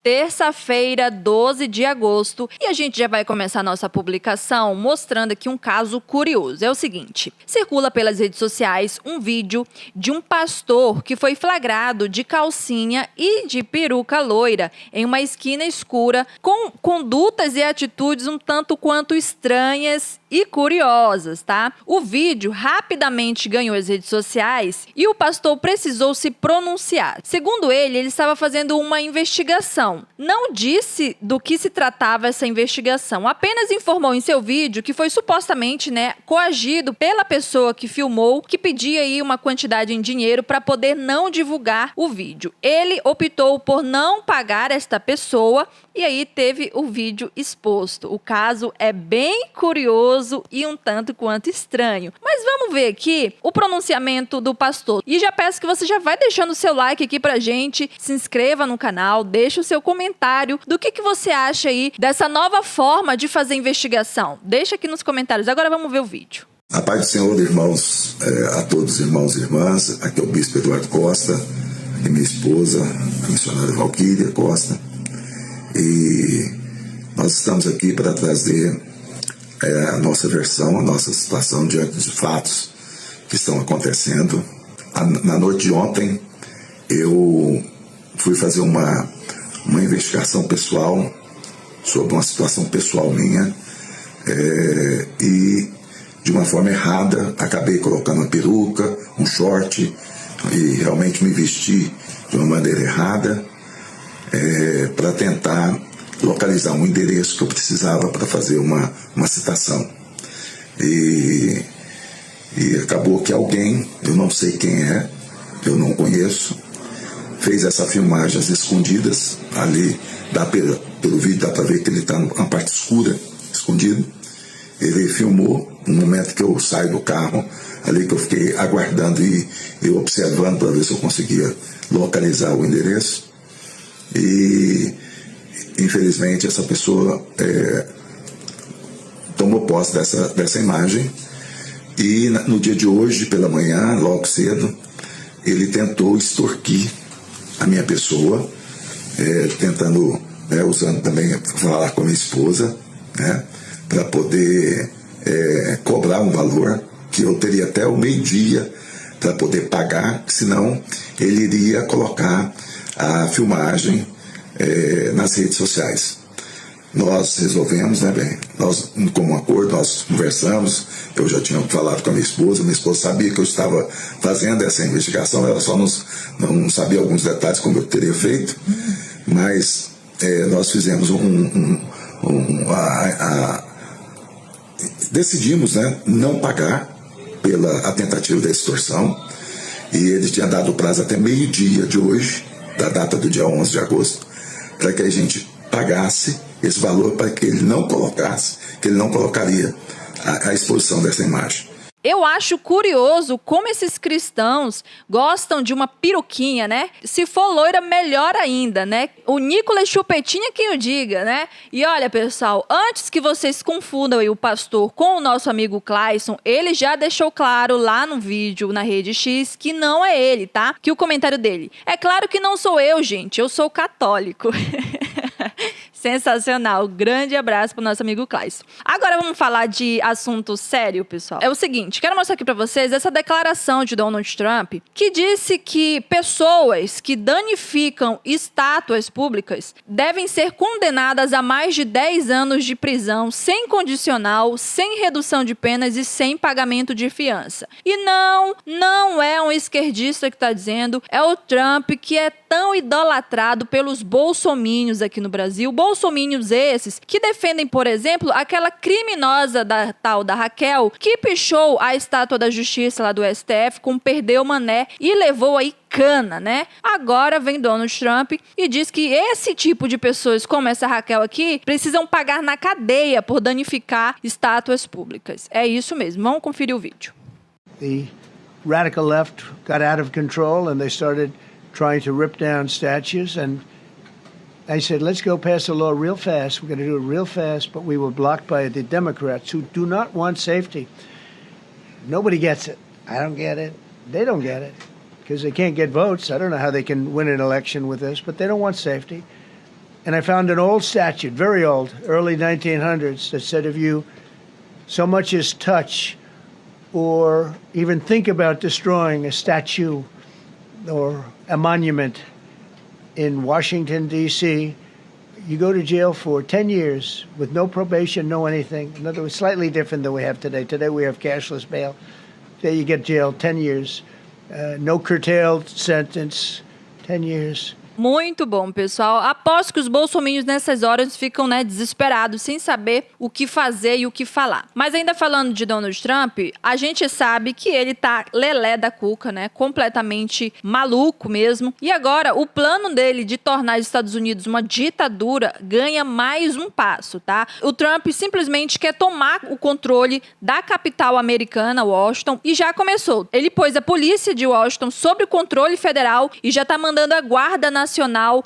Terça-feira, 12 de agosto, e a gente já vai começar a nossa publicação mostrando aqui um caso curioso. É o seguinte, circula pelas redes sociais um vídeo de um pastor que foi flagrado de calcinha e de peruca loira em uma esquina escura com condutas e atitudes um tanto quanto estranhas e curiosas, tá? O vídeo rapidamente ganhou as redes sociais e o pastor precisou se pronunciar. Segundo ele estava fazendo uma investigação. Não disse do que se tratava essa investigação, apenas informou em seu vídeo que foi supostamente, coagido pela pessoa que filmou, que pedia aí uma quantidade em dinheiro para poder não divulgar o vídeo. Ele optou por não pagar esta pessoa e aí teve o vídeo exposto. O caso é bem curioso e um tanto quanto estranho. Mas vamos ver aqui o pronunciamento do pastor. E já peço que você já vai deixando o seu like aqui pra gente, se inscreva no canal, deixa o seu comentário do que você acha aí dessa nova forma de fazer investigação. Deixa aqui nos comentários. Agora vamos ver o vídeo. A paz do Senhor, irmãos, a todos irmãos e irmãs. Aqui é o Bispo Eduardo Costa, aqui minha esposa, a missionária Valquíria Costa. E nós estamos aqui para trazer a nossa versão, a nossa situação diante de fatos que estão acontecendo. Na noite de ontem, eu fui fazer uma investigação pessoal sobre uma situação pessoal minha e, de uma forma errada, acabei colocando uma peruca, um short e realmente me vesti de uma maneira errada para tentar localizar um endereço que eu precisava para fazer uma citação. E acabou que alguém, eu não sei quem é, eu não conheço, fez essa filmagem às escondidas, ali, pelo vídeo dá para ver que ele está na parte escura, escondido. Ele filmou no momento que eu saio do carro, ali que eu fiquei aguardando e eu observando para ver se eu conseguia localizar o endereço. E infelizmente essa pessoa tomou posse dessa imagem e no dia de hoje pela manhã, logo cedo, ele tentou extorquir a minha pessoa, tentando, usando também falar com a minha esposa, para poder cobrar um valor que eu teria até o meio-dia para poder pagar, senão ele iria colocar a filmagem nas redes sociais. Nós resolvemos, nós, como acordo, nós conversamos, eu já tinha falado com a minha esposa sabia que eu estava fazendo essa investigação, ela só não sabia alguns detalhes como eu teria feito, mas nós fizemos decidimos não pagar pela tentativa da extorsão, e ele tinha dado o prazo até meio-dia de hoje, da data do dia 11 de agosto, para que a gente pagasse esse valor, para que ele não colocaria a exposição dessa imagem. Eu acho curioso como esses cristãos gostam de uma peruquinha, Se for loira, melhor ainda, O Nicolas Chupetinha que o diga, E olha, pessoal, antes que vocês confundam aí o pastor com o nosso amigo Clayson, ele já deixou claro lá no vídeo, na Rede X, que não é ele, tá? Que o comentário dele: é claro que não sou eu, gente, eu sou católico. Sensacional. Grande abraço pro nosso amigo Clayson. Agora vamos falar de assunto sério, pessoal. É o seguinte, quero mostrar aqui pra vocês essa declaração de Donald Trump, que disse que pessoas que danificam estátuas públicas devem ser condenadas a mais de 10 anos de prisão sem condicional, sem redução de penas e sem pagamento de fiança. E não é um esquerdista que tá dizendo, é o Trump, que é tão idolatrado pelos bolsominions aqui no Brasil. Bolsominions esses que defendem, por exemplo, aquela criminosa da tal da Raquel, que pichou a estátua da justiça lá do STF com perdeu mané e levou aí cana, Agora vem Donald Trump e diz que esse tipo de pessoas, como essa Raquel aqui, precisam pagar na cadeia por danificar estátuas públicas. É isso mesmo. Vamos conferir o vídeo. The radical left got out of control and they started trying to rip down statues, and I said, let's go pass a law real fast. We're going to do it real fast, but we were blocked by the Democrats who do not want safety. Nobody gets it. I don't get it. They don't get it because they can't get votes. I don't know how they can win an election with this, but they don't want safety. And I found an old statute, very old, early 1900s, that said if you so much as touch or even think about destroying a statue or a monument in Washington, D.C., you go to jail for 10 years with no probation, no anything. In other words, slightly different than we have today. Today we have cashless bail. There you get jail 10 years. No curtailed sentence, 10 years. Muito bom, pessoal. Aposto que os bolsominions nessas horas ficam, desesperados, sem saber o que fazer e o que falar. Mas ainda falando de Donald Trump, a gente sabe que ele tá lelé da cuca, completamente maluco mesmo. E agora, o plano dele de tornar os Estados Unidos uma ditadura ganha mais um passo, tá? O Trump simplesmente quer tomar o controle da capital americana, Washington, e já começou. Ele pôs a polícia de Washington sob o controle federal e já tá mandando a Guarda Nacional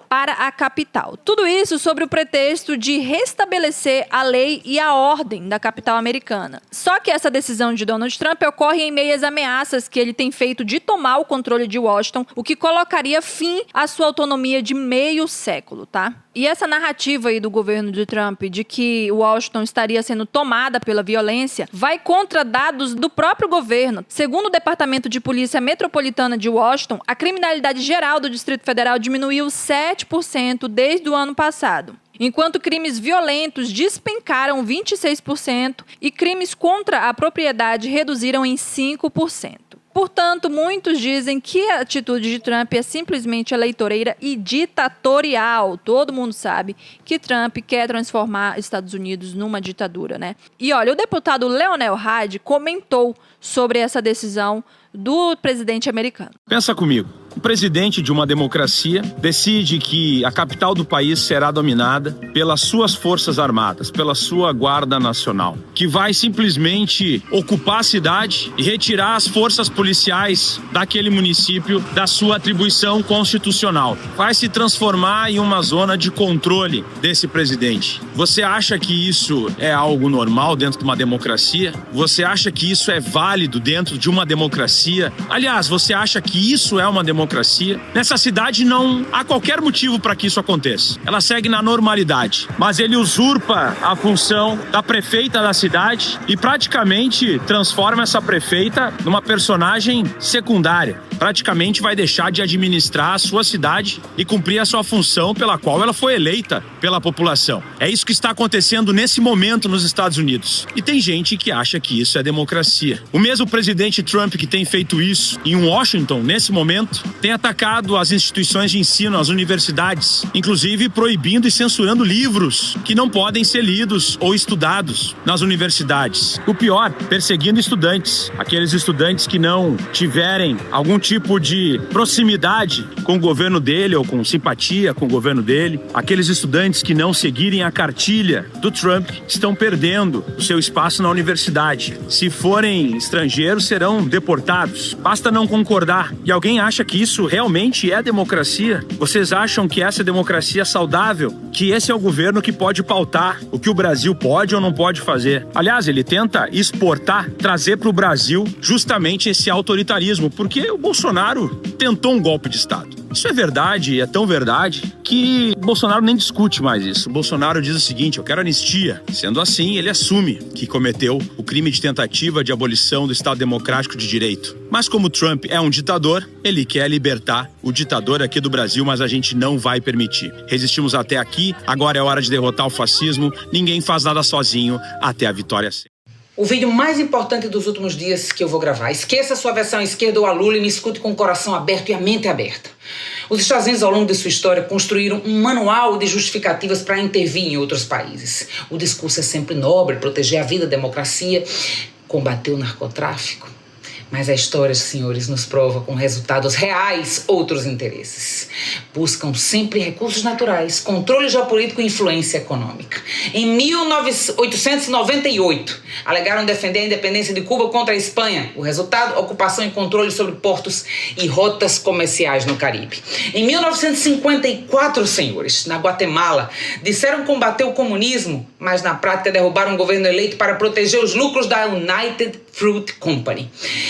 para a capital. Tudo isso sobre o pretexto de restabelecer a lei e a ordem da capital americana. Só que essa decisão de Donald Trump ocorre em meio às ameaças que ele tem feito de tomar o controle de Washington, o que colocaria fim à sua autonomia de meio século, tá? E essa narrativa aí do governo de Trump de que Washington estaria sendo tomada pela violência vai contra dados do próprio governo. Segundo o Departamento de Polícia Metropolitana de Washington, a criminalidade geral do Distrito Federal diminuiu 7% desde o ano passado, enquanto crimes violentos despencaram 26% e crimes contra a propriedade reduziram em 5%. Portanto, muitos dizem que a atitude de Trump é simplesmente eleitoreira e ditatorial. Todo mundo sabe que Trump quer transformar Estados Unidos numa ditadura, E olha, o deputado Leonel Hyde comentou sobre essa decisão do presidente americano. Pensa comigo. O presidente de uma democracia decide que a capital do país será dominada pelas suas forças armadas, pela sua Guarda Nacional, que vai simplesmente ocupar a cidade e retirar as forças policiais daquele município da sua atribuição constitucional. Vai se transformar em uma zona de controle desse presidente. Você acha que isso é algo normal dentro de uma democracia? Você acha que isso é válido dentro de uma democracia? Aliás, você acha que isso é uma democracia? Nessa cidade não há qualquer motivo para que isso aconteça. Ela segue na normalidade, mas ele usurpa a função da prefeita da cidade e praticamente transforma essa prefeita numa personagem secundária. Praticamente vai deixar de administrar a sua cidade e cumprir a sua função pela qual ela foi eleita pela população. É isso que está acontecendo nesse momento nos Estados Unidos. E tem gente que acha que isso é democracia. O mesmo presidente Trump que tem feito isso em Washington, nesse momento, tem atacado as instituições de ensino, as universidades, inclusive proibindo e censurando livros que não podem ser lidos ou estudados nas universidades. O pior, perseguindo estudantes, aqueles estudantes que não tiverem algum tipo de proximidade com o governo dele ou com simpatia com o governo dele. Aqueles estudantes que não seguirem a cartilha do Trump estão perdendo o seu espaço na universidade. Se forem estrangeiros, serão deportados. Basta não concordar. E alguém acha que isso realmente é democracia? Vocês acham que essa é democracia saudável? Que esse é o governo que pode pautar o que o Brasil pode ou não pode fazer? Aliás, ele tenta exportar, trazer para o Brasil justamente esse autoritarismo, porque o Bolsonaro tentou um golpe de Estado. Isso é verdade, é tão verdade, que Bolsonaro nem discute mais isso. Bolsonaro diz o seguinte: eu quero anistia. Sendo assim, ele assume que cometeu o crime de tentativa de abolição do Estado Democrático de Direito. Mas como Trump é um ditador, ele quer libertar o ditador aqui do Brasil, mas a gente não vai permitir. Resistimos até aqui, agora é hora de derrotar o fascismo. Ninguém faz nada sozinho até a vitória ser. O vídeo mais importante dos últimos dias que eu vou gravar. Esqueça a sua versão esquerda ou a Lula e me escute com o coração aberto e a mente aberta. Os Estados Unidos, ao longo de sua história, construíram um manual de justificativas para intervir em outros países. O discurso é sempre nobre, proteger a vida, a democracia, combater o narcotráfico. Mas a história, senhores, nos prova com resultados reais outros interesses. Buscam sempre recursos naturais, controle geopolítico e influência econômica. Em 1898, alegaram defender a independência de Cuba contra a Espanha. O resultado, ocupação e controle sobre portos e rotas comerciais no Caribe. Em 1954, senhores, na Guatemala, disseram combater o comunismo, mas na prática derrubaram um governo eleito para proteger os lucros da United Fruit Company.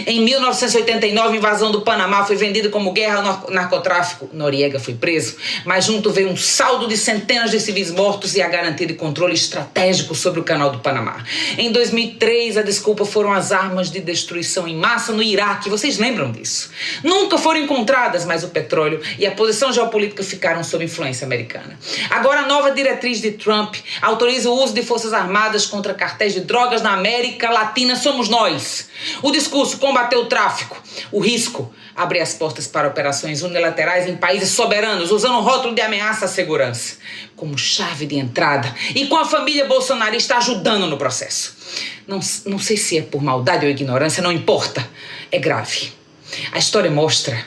Em 1989, a invasão do Panamá foi vendida como guerra ao narcotráfico. Noriega foi preso, mas junto veio um saldo de centenas de civis mortos e a garantia de controle estratégico sobre o canal do Panamá. Em 2003, a desculpa foram as armas de destruição em massa no Iraque. Vocês lembram disso? Nunca foram encontradas, mas o petróleo e a posição geopolítica ficaram sob influência americana. Agora, a nova diretriz de Trump autoriza o uso de forças armadas contra cartéis de drogas na América Latina. Somos nós. O discurso combater o tráfico, o risco, abre as portas para operações unilaterais em países soberanos, usando o rótulo de ameaça à segurança como chave de entrada e com a família bolsonarista ajudando no processo. Não sei se é por maldade ou ignorância, não importa. É grave. A história mostra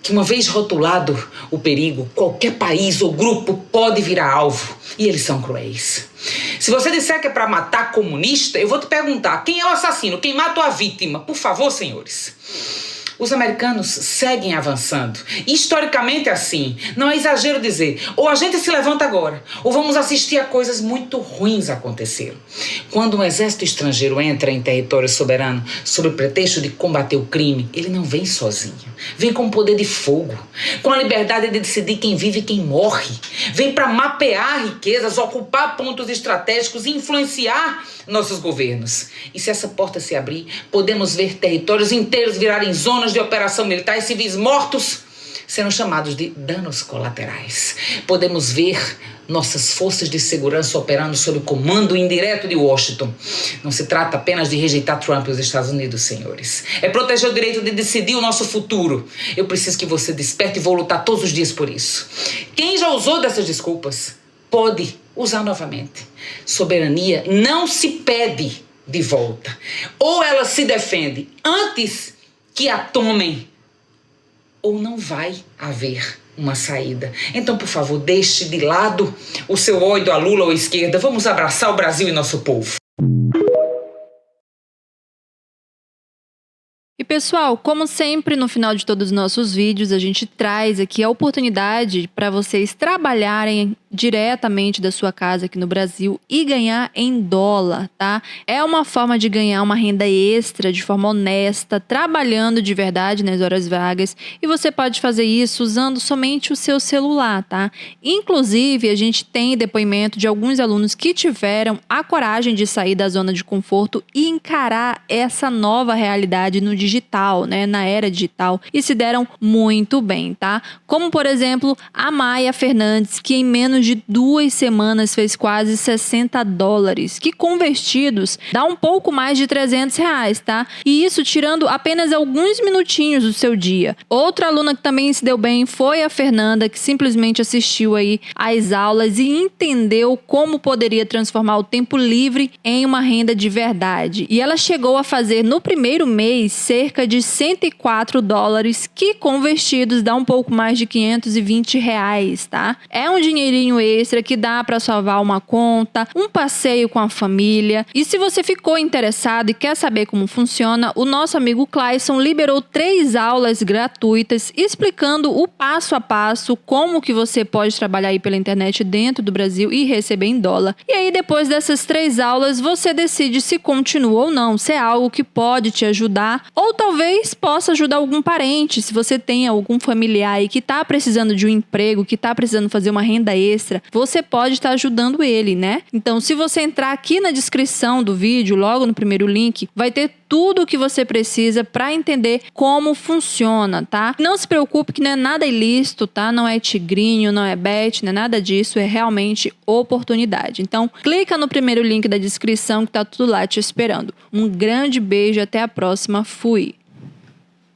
que uma vez rotulado o perigo, qualquer país ou grupo pode virar alvo. E eles são cruéis. Se você disser que é para matar comunista, eu vou te perguntar, quem é o assassino? Quem matou a vítima? Por favor, senhores. Os americanos seguem avançando. Historicamente é assim. Não é exagero dizer, ou a gente se levanta agora, ou vamos assistir a coisas muito ruins acontecerem. Quando um exército estrangeiro entra em território soberano sob o pretexto de combater o crime, ele não vem sozinho. Vem com o poder de fogo, com a liberdade de decidir quem vive e quem morre. Vem para mapear riquezas, ocupar pontos estratégicos e influenciar nossos governos. E se essa porta se abrir, podemos ver territórios inteiros virarem zonas de operação militar e civis mortos sendo chamados de danos colaterais. Podemos ver nossas forças de segurança operando sob o comando indireto de Washington. Não se trata apenas de rejeitar Trump e os Estados Unidos, senhores. É proteger o direito de decidir o nosso futuro. Eu preciso que você desperte e vou lutar todos os dias por isso. Quem já usou dessas desculpas pode usar novamente. Soberania não se pede de volta. Ou ela se defende antes que a tomem, ou não vai haver uma saída. Então, por favor, deixe de lado o seu ódio a Lula ou à esquerda. Vamos abraçar o Brasil e nosso povo. E pessoal, como sempre, no final de todos os nossos vídeos, a gente traz aqui a oportunidade para vocês trabalharem diretamente da sua casa aqui no Brasil e ganhar em dólar, tá? É uma forma de ganhar uma renda extra de forma honesta, trabalhando de verdade nas horas vagas, e você pode fazer isso usando somente o seu celular, tá? Inclusive, a gente tem depoimento de alguns alunos que tiveram a coragem de sair da zona de conforto e encarar essa nova realidade no digital, né? Na era digital, e se deram muito bem, tá? Como, por exemplo, a Maia Fernandes, que em menos de 2 semanas fez quase $60, que convertidos dá um pouco mais de R$300, tá? E isso tirando apenas alguns minutinhos do seu dia. Outra aluna que também se deu bem foi a Fernanda, que simplesmente assistiu aí às aulas e entendeu como poderia transformar o tempo livre em uma renda de verdade. E ela chegou a fazer no primeiro mês cerca de $104, que convertidos dá um pouco mais de R$520, tá? É um dinheirinho extra que dá para salvar uma conta, um passeio com a família. E se você ficou interessado e quer saber como funciona, o nosso amigo Clayson liberou 3 aulas gratuitas explicando o passo a passo como que você pode trabalhar aí pela internet dentro do Brasil e receber em dólar. E aí depois dessas 3 aulas você decide se continua ou não, se é algo que pode te ajudar ou talvez possa ajudar algum parente, se você tem algum familiar aí que está precisando de um emprego, que está precisando fazer uma renda extra, você pode estar ajudando ele, né? Então, se você entrar aqui na descrição do vídeo, logo no primeiro link, vai ter tudo o que você precisa para entender como funciona, tá? Não se preocupe que não é nada ilícito, tá? Não é tigrinho, não é bet, não é nada disso, é realmente oportunidade. Então, clica no primeiro link da descrição que tá tudo lá te esperando. Um grande beijo, até a próxima, fui!